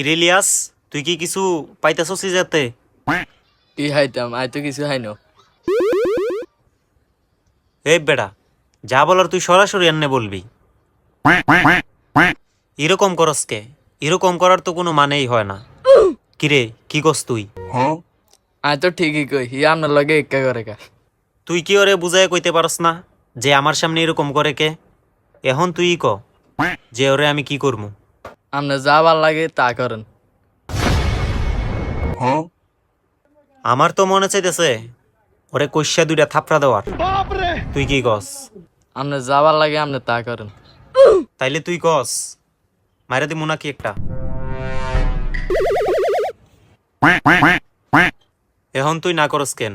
কিরিলিয়াস, তুই কি কিছু পাইতেছস যাতে? কি হাইতাম, আই তো কিছু হাই না। এই বেটা, যা বলার তুই সরাসরি এনে বলবি। এরকম করস কে? এরকম করার তো কোনো মানেই হয় না। কিরে, কি কস তুই? আই তো ঠিকই কই, হি আপনার লগে একা করে কা। তুই কি ওরে বুঝায় কইতে পারস না যে আমার সামনে এরকম করে কে? এখন তুই ক যে ওরে আমি কি করমু? আপনার যা ভাল লাগে তা করেন। আমার তো মনে চাইতেছে ওরে কইসা দুইটা থাপড়া দেওয়ার। তুই কি কস? আপনার যা ভাল লাগে আপনি তা করেন। তাইলে তুই কস, মাইরা দিমু নাকি একটা? এখন তুই না করস কেন?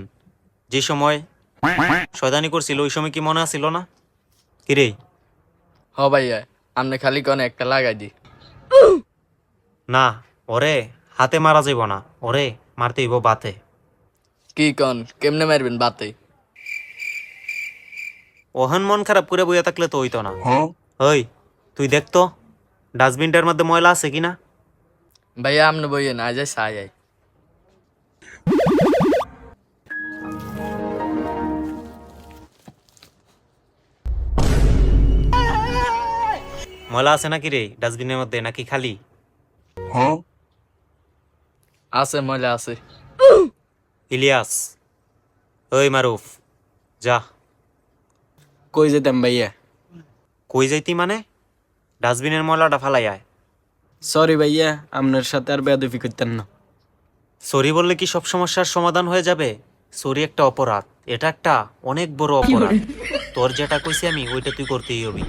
যে সময় শয়তানি করছিল ওই সময় কি মনে আছিল না? কিরে? হ ভাইয়া, আপনি খালি কোন একটা লাগাই দি। না, ওরে হাতে মারা যাইব না, ওরে মারতে হইব বাতে। কি কন, কেমনে মারবেন বাতে? ওহন মন খারাপ করে বইয়া থাকলে তো হইতো না। ওই, তুই দেখতো ডাস্টবিনটার মধ্যে ময়লা আছে কিনা? ভাইয়া আপনি বইয়েন, আজ সাই আই। ময়লা আছে নাকি রে ডাস্টবিনের মধ্যে, নাকি খালি? আছে মজা আছে। ইলিয়াস, ওই মারুফ, যা। কই যেতাম ভাইয়া? কই যাইতি মানে? ডাস্টবিনের ময়লাটা ফালাই আয়। সরি ভাইয়া, আপনার সাথে আর বেয়াদবি করতেন না। সরি বললে কি সব সমস্যার সমাধান হয়ে যাবে? সরি একটা অপরাধ, এটা একটা অনেক বড় অপরাধ। তোর যেটা কইছি আমি ওইটা তুই করতেই হবি।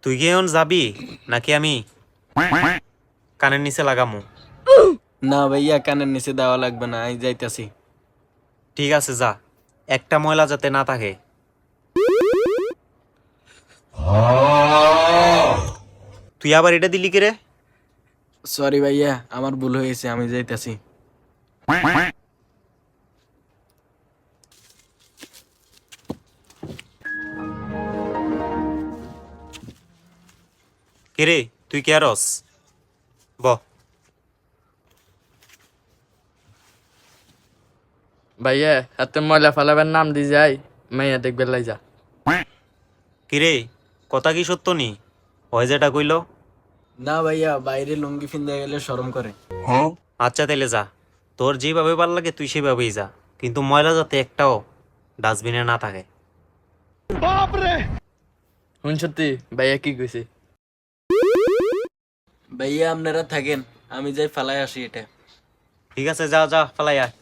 তুই কি এখন যাবি নাকি আমি কানের নিচে লাগামু? না ভাইয়া, কানের নিচে দেওয়া লাগবে না, আমি যাইতাছি। ঠিক আছে, যা। একটা ময়লা যাতে না থাকে। তুই আবার এটা দিলি কি রে? সরি ভাইয়া, আমার ভুল হয়েছে, আমি যাইতাছি। কিরে, তুই কে আরস? ব ভাইয়া এত ময়লা ফেলাবেন নাম দি যাই, মাইয়া দেখবে লাই যা। কিরে, কথা কি সত্য নি? হয় যেটা কইল? না ভাইয়া, বাইরে লুঙ্গি ফিন্দে গেলে শরম করে। আচ্ছা তাইলে যা, তোর যেভাবে ভাল লাগে তুই সেভাবেই যা, কিন্তু ময়লা যাতে একটাও ডাস্টবিনে না থাকে। শুন সত্যি ভাইয়া কি কইছে? ভাইয়া আপনারা থাকেন, আমি যাই ফালাই আসি এটা। ঠিক আছে, যা যা, ফালাই আয়।